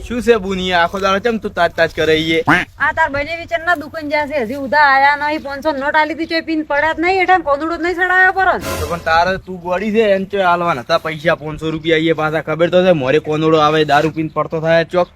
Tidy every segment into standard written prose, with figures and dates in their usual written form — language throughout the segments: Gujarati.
શું છે બુનિયા આખો દાડો ચમ તું તાજ કરે ઈએ? આ તાર બને વિચારના દુકાન જાશે હજી ઉધા આયા નહીં 500 નોટ આલી દી ચોય પીન પડ્યા જ નહીં એઠા કોંદડો જ નહીં ચડાયો પર તો પણ તારે તું ગોડી છે એમ ચો હાલવાના હતા પૈસા 500 રૂપિયા આઈએ પાછા ખબર તો છે મોરે કોનોડો આવે દારૂ પીન પડતો થાય ચોક.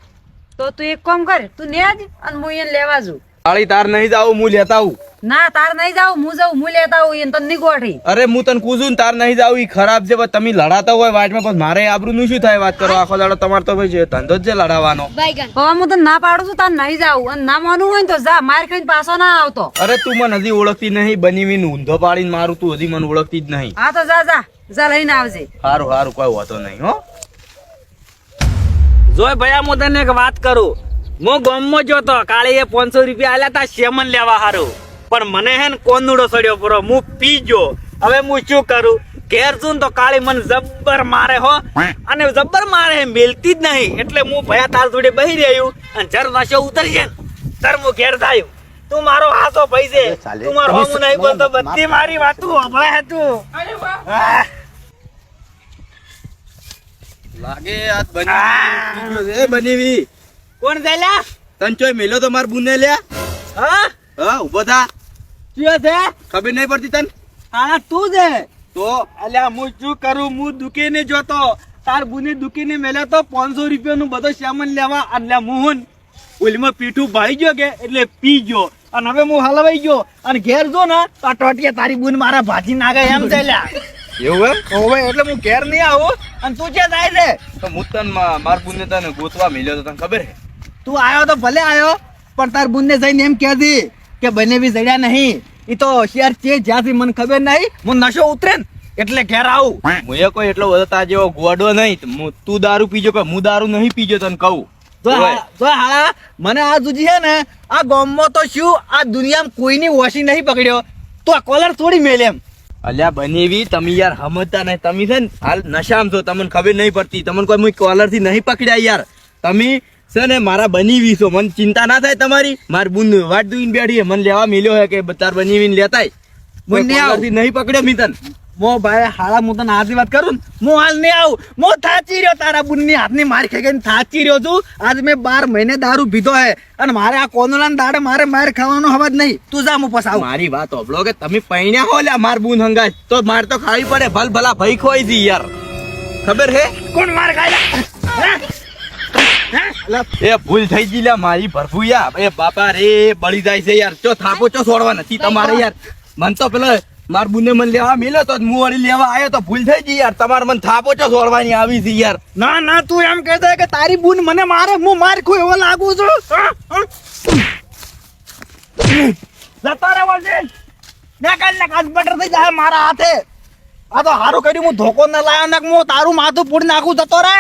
તો તું એક કામ કર તું ને આજ અને હું એને લેવા જઉં. તાળી તાર નહીં જાવું હું લેતા આવું. ના તાર નહીં જાવ હું જાઉં હું લેતા આવું એને તને નહીં ગોઠી. અરે હું તને કૂદું તાર નહીં જાવું ઈ ખરાબ છે પણ તમે લડાતા હોય વાટમાં પણ મારે આબરૂ નું શું થાય વાત કરો આખો દાડો તમારે તો ભાઈ ધંધો જ છે લડાવવાનો. હવે હું તને ના પાડું છું તાર નહીં જાવું અને ના માનવું હોય ને તો જા માર ખાઈને પાછો ના આવતો. અરે તું મને હજી ઓળખતી નહીં બનીવીને ઊંધો પાડીને મારું તું હજી મને ઓળખતી જ નહીં. હા તો જા જા જા લઈને આવજે. સારું સારું કોઈ હોતો નહીં હો. જોય ભયા હું તને એક વાત કરું હું ગામમાં જોતો કાલે એ 500 રૂપિયા આલ્યા તા શેમન લેવા હારું પણ મને હે ને કોનુડો સડ્યો પૂરો હું પી ગયો. હવે હું શું કરું ઘેર છું તો કાળી મને જબ્બર મારે હો અને જબ્બર મારે મેલતી જ નહીં એટલે હું ભયા તાર જોડે બેહી રહ્યું અને જર નશો ઉતરશે ને તર હું ઘેર થાય. તું મારો હાસો ભાઈ છે તું મારો હું નહીં બોલતો બધી મારી વાતું હમણાં હે તું. લાગે આ બની બનીવી કોણ જાય તન ચોય મેલ્યો તો માર બુને લ્યા. હા હા ઉભો થા. શું છે ખબર નહીં પડતી તન. હા તું છે તો અલ્યા હું શું કરું હું દુકાને જોતો તાર બુની દુકાને મેલ્યો તો 500 રૂપિયાનું બધો સામાન લેવા એટલે હું ઓલીમાં પીઠું ભાઈ ગયો કે એટલે પી ગયો અને હવે હું હલવાઈ ગયો અને ઘેર જો ને તો આ ટોટિયા તારી બુન મારા ભાજી નાગે એમ ચાલ્યા એવું એમ હવે એટલે હું ઘેર નહીં આવું અને તું ક્યાં જાય છે તો હું તન માર બુને તને ગોતવા મેલ્યો તો તને ખબર હે. તું આવ્યો તો ભલે આવ્યો પણ તાર બુનને જઈને એમ કહેતી કે બને બી જડ્યા નહીં એ તો હોશિયાર છે જ્યાંથી મને ખબર નહીં હું નશો ઉતરે ને એટલે ઘેર આવું. હું એ કોઈ એટલો બધો તાર જેવો ગોડો નહીં. તું દારૂ પીજો કે હું દારૂ નહીં પીજો તને કહું. જો હાલા મને આ જુજી છે ને આ ગામમાં તો શું આ દુનિયામાં કોઈની વોશી નહીં પકડ્યો તો આ કોલર થોડી મેલે એમ. અલ્યા બનેવી તમે યાર સમજતા નહીં તમે છે ને હાલ નશામાં છો તમને ખબર નહીં પડતી તમને કોઈ કોલર થી નહીં પકડ્યા યાર. તમે છે ને મારા બનીવી છો મને ચિંતા ના થાય તમારી માર બુન વાટ દુઈને બેઠી મને લેવા મિલ્યો હે કે તાર બનીવીને લેતાય નહીં પકડ્યો મિતન. મો ભાઈ હાલા હું તને આજી વાત કરું ને હું હાલ નહીં આવું હું થાચી રહ્યો તારા બુનની હાથની માર ખાઈને થાચી રહ્યો છું. આજ મેં 12 મહિને દારૂ પીધો હે અને મારે આ કોનોલા દાડે મારે માર ખાવાનો હવા જ નહીં. તું જા હું પસાવ મારી વાત હોભળો કે તમે પૈણ્યા હો લ્યા માર બુન હંગાજ તો માર તો ખાવી પડે ભલ ભલા ભાઈ ખોઈ દી યાર ખબર હે કોણ માર ખાય એ ભૂલ થઈ ગઈ લ્યા મારી ભરફુયા એ બાપા રે બળી જાય છે યાર ચો થાપો ચો છોડવા નથી તમારે યાર. મન તો પેલો માર બુને મને લેવા મેલ્યો તો હું વળી લેવા આવ્યો તો ભૂલ થઈ ગઈ યાર તમારે મને થાપો ચો છોડવાની આવી છે યાર. ના ના તું એમ કહેતા કે તારી બુન મને મારે હું માર ખો એવો લાગુ છું. જતો રે વળજે ને કાલ બટર થઈ જાય મારા હાથે. આ તો હારું કર્યું હું ધોકો ના લાયો ને હું તારું માથું પૂરી નાખું જતો રે.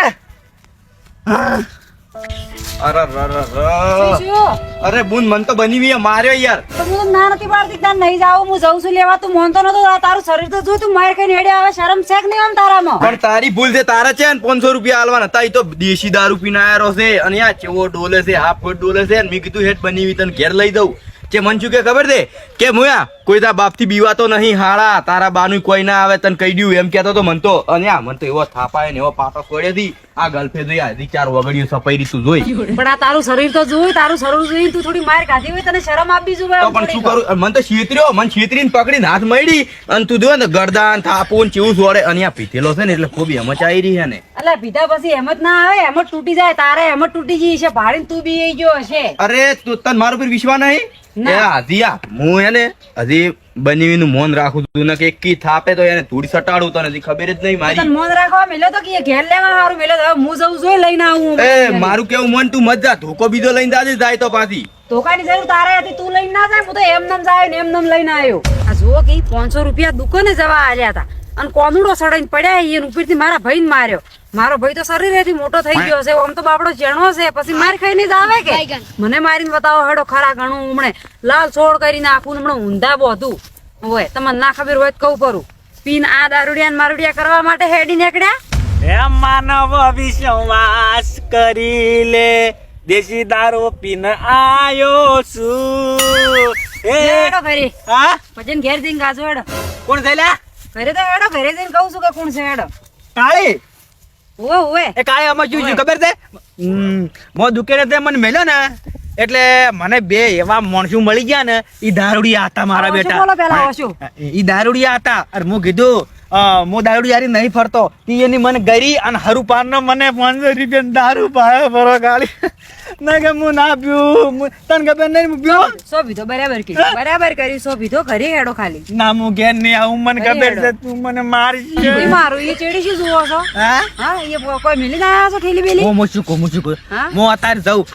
અરે બુન મન તો બની માર્યો યાર. તો હું ના નથી પાડતી તાર નહીં જાવ હું જઉં છું લેવા તું મોનતો નતો તારું શરીર તો જોઈ તું માર ખાઈને હેડે આવે શરમ છે કે નહીં આમ તારામાં. પણ તારી ભૂલ છે તારા છે ને 500 રૂપિયા આલવાના હતા. તો દેશી દારૂ પીને આયો છે અને આ ચેવો ડોલે છે હાફ ફૂટ ડોલે છે મેં કીધું હેઠ બની તને ઘેર લઈ દઉં કે મન શું કે ખબર છે કે મુયા કોઈ તારા બાપ થી બીવાતો નહીં હાળા તારા બાનું કોઈ ના આવે તને કહી દઉં એમ કેતો તો મન તો અને આ મન તો એવો થાપાય ને એવો પાટો કોડ્યો હતી આ ગલ્ફે જોઈ આ 4 વગડીઓ સપાઈ રીતું જોઈ. પણ આ તારું શરીર તો જોઈ તારું શરીર જોઈ તું થોડી માર ખાધી હોય તને શરમ આપવી જોઈએ. તો પણ શું કરું મન તો છેતર્યો મન છેતરીને પકડીને હાથ મળી અને તું જો ને ગરદાન થાપું ચેવું જોડે અને આ પીધેલો છે ને એટલે ખૂબ એમ જ આવી રહી છે ને. અલા પીધા પછી એમ જ ના આવે એમ જ તૂટી જાય તારે એમ જ તૂટી ગઈ છે ભાડીને તું બી આવી ગયો હશે. અરે તું તને મારા ઉપર વિશ્વાસ નહીં હું એને હજી બનીવીનું મોન રાખું છું ને કે એકી થાપે તો એને થોડી સટાડું તો નથી ખબર જ નહીં મારી. મોન રાખવા મેલ્યો તો કે ઘેર લેવા હારું મેલ્યો તો હું જઉં જોઈ લઈને આવું. એ મારું કેવું મન તું મત જા ધોકો બીજો લઈને જાજે જાય તો પાછી ધોકાની જરૂર તારે હતી તું લઈને ના જાય હું તો એમ નામ જાય ને એમ નામ લઈને આવ્યો. આ જો કે 500 રૂપિયા દુકાને જવા આલ્યા હતા અને કોનુડો સડાઈને પડ્યા એ ઉપરથી મારા ભાઈને માર્યો. મારો ભાઈ તો શરીરેથી મોટો થઈ ગયો છે આમ તો બાપડો જેણો છે પછી માર ખાઈને જ આવે કે મને મારીને બતાવો હેડો ખરા ઘણું હમણે લાલ છોડ કરી નાખું હમણે ઊંધા બોધું હોય તમને ના ખબર હોય તો કહું પરું પીન આ દારૂડિયા ને મારુડિયા કરવા માટે હેડી નીકળ્યા. એ માનવ વિશ્વાસ કરી લે દેશી દારૂ પીને આયો છું. હેડો ઘરે હા પછી ઘેર જઈને ગાજો હેડો. કોણ થયેલા ઘરે તો હેડો ઘરે જઈને કહું છું કે કોણ છે હેડો. કાળી ઓવે ઓવે એ કાલે આમાં શું થયું ખબર છે મો દુકાને તે મને મેલ્યો ને એટલે મને બે એવા માણસો મળી ગયા ને ઈ દારૂડિયા હતા મારા ઓશો બેટા બોલો પેલા ઓશો. ઈ દારૂડિયા હતા અને હું કીધું હું દારૂડિયારી નહીં ફરતો તી એની મને ગરી અને હરુપારનો મને 500 રૂપિયા દારૂ પાયો ફરો ગાલી ના કે હું ના પીવું તને ખબર નહીં હું પીવો સો પીધો બરાબર કર્યું બરાબર કર્યું સો પીધો ઘરે હેડો ખાલી ના હું ઘેર નહીં આવું મને ખબર છે તું મને મારી એ મારું એ ચેડી શું જુઓ છો હા હા એ કોઈ મિલી ના આવ્યા છો ઠેલી બેલી હું શું કહું હા? હું અત્યારે જાઉં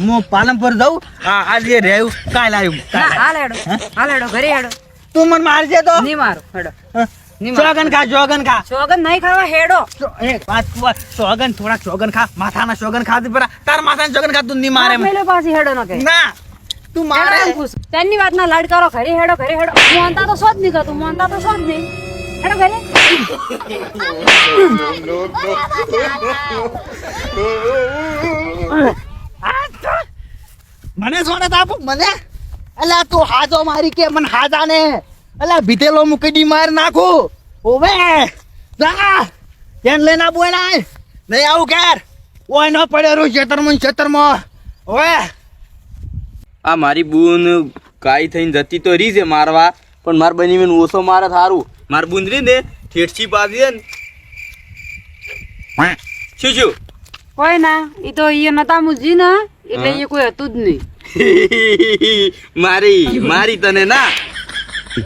હું પાલનપુર જાઉં આજે રહ્યું કાલ આવ્યું હા હાલ હેડો ઘરે હેડો તું મને મારજે તો નહીં મારો હેડો નહીં મારો. જોગન ખા સોગન નહીં ખાવા હેડો સોગન થોડા સોગન ખા માથાના સોગન ખાધી પરા તાર માથાના સોગન ખા તું નહીં મારે મને. મેલો પાછી હેડો ન કે ના તું મારે તેની વાત ના લાડ કરો ઘરે હેડો મોનતા તો સોજ નહીં કરતું મોનતા તો સોજ નહીં હેડો ઘરે મને સોને તાપો મને અલા તું હાજો મારી કે મને હાજા ને અલા ભીતેલો મૂકી દી માર નાખું ઓવે જા કેન લેના બોલાય નહીં આવું કેર ઓય ન પડે રો ખેતરમાં ઓવે આ મારી બૂન કાઈ થઈને જતી તો રહી છે મારવા પણ માર બની ઓછો મારે થારું માર બૂન રહી ને ઠેઠસી પાડી દે ને શું કોઈ ના ઈ તો ઈ નતા મુજી ને એટલે ઈ કોઈ હતું જ નહીં મારી તને ના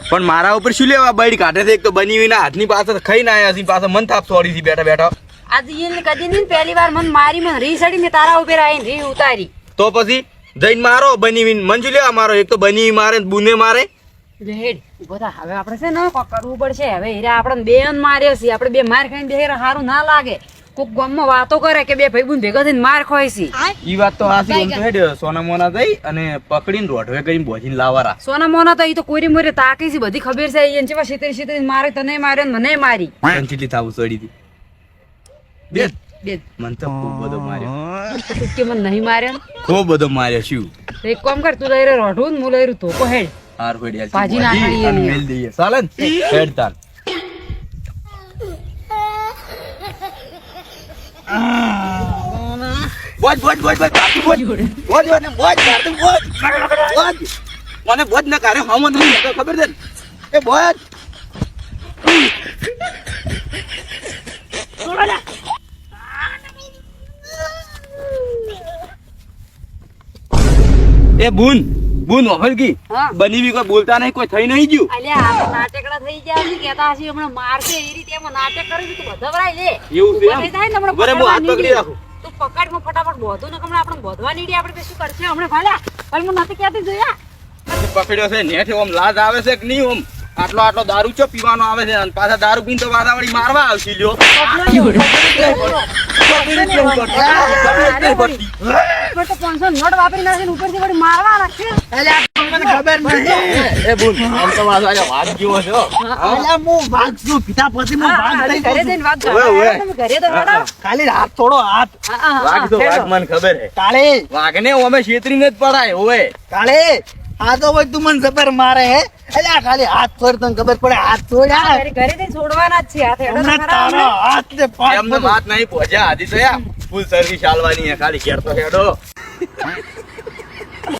પણ મારા ઉપર શું લેવા બૈડ કાઢે છે એક તો બની હાથની પાસે ખાઈને આયા છે પાછા મન થાપ છોડી છે બેઠા બેઠા આજે ઈ કદી નહીં પહેલી વાર મન મારી મને રી સડી મેં તારા ઉપર આવીને રી ઉતારી તો પછી જઈને મારો બની મન શું લેવા મારો એક તો બની મારે ને બુને મારે એટલે હેડ ઉભો થા હવે આપણે છે ને કોક કરવું પડશે હવે હીરા આપણે બેન માર્યો છે આપણે બે માર ખાઈને બે સારું ના લાગે કોક ગામમાં વાતો કરે કે બે ભાઈ ભેગા થઈને માર ખોય છે ઈ વાત તો હાસી એમ તો હેડ સોના મોના જઈ અને પકડીને રોઢવે કરીને બોજીને લાવારા સોના મોના તો ઈ તો કોરી મોરે તાકી છે બધી ખબર છે ઈ જેવા શીતરી મારે તને માર્યો ને મને મારી કંચીલી થાવું સડી હતી બે બે મન તો ખૂબ બધો માર્યો તું કે મને નહીં માર્યો ને? ખૂબ બધો માર્યો શું તો એક કામ કર તું લઈ રહ્યો રોઢું ને હું લઈ રહ્યું ધોકો હેડ હાર ફેડ્યા ભાજી નાખણી એની. મેલ દઈએ ચાલે ને હેડ તાર બોજ કાકી બોજ મને બોજ ના કારે હમો નહીં તો ખબર છે ને? એ બોજ એ બૂન ઓફર કી હા. બની બી કોઈ બોલતા નહીં કોઈ થઈ નહીં ગયું અલ્યા આ નાટકડા થઈ ગયા છે કહેતા હશે હમણાં મારશે એ રીતે એમાં નાટક કરે છે તું બધવરાય લે એવું છે ઊભો થઈ જાય ને હમણાં બરે હું હાથ પકડવા પકડી નીકળી. રાખું તું પકડ માં ફટાફટ બોધો ને હમણાં આપણે બોધવા નીકળી આપણે શું કરશે હમણાં ભાલ્યા પણ હું નથી કહેતી જોયા પકડ્યો છે નેઠે ઓમ લાજ આવે છે કે નહીં ઓમ આટલો દારૂ ચો પીવાનો આવે છે અને પાછા દારૂ પીને તો વાદાવડી મારવા આવશે લ્યો પણ તો 500 નોટ વાપરી નાખીને ઉપરથી વળી મારવા નાખશે ખબર નહીં એ બૂન આમ તો વાદા વાત જેવો છે હો. અલ્યા હું ભાગશું પીતા પછી હું ભાગ હા, થઈ ઘરે જાઉં જઈને વાત ઓવે, ઓવે. તમે ઘરે તો હેડો. ખાલી હાથ થોડો હાથ હા, હા, હા, વાઘ તો હેડો. વાઘ મને ખબર હે કાળે વાઘને ઓમે છેતરીને જ પડાય ઓવે કાળે આ તો ભાઈ તું મને જબર મારે હે અલ્યા ખાલી હાથ છોડ તને ખબર પડે હાથ છોડ યાર ઘરે જઈને છોડવાના જ છે હાથ હેડો તો હમણાં ખરા તારો હમણાં. હાથ ને પાંચ એમને વાત નહીં પહોંચ્યા આધી તો યા ફૂલ સર્વિસ આલવાની હે ખાલી ઘેર તો હેડો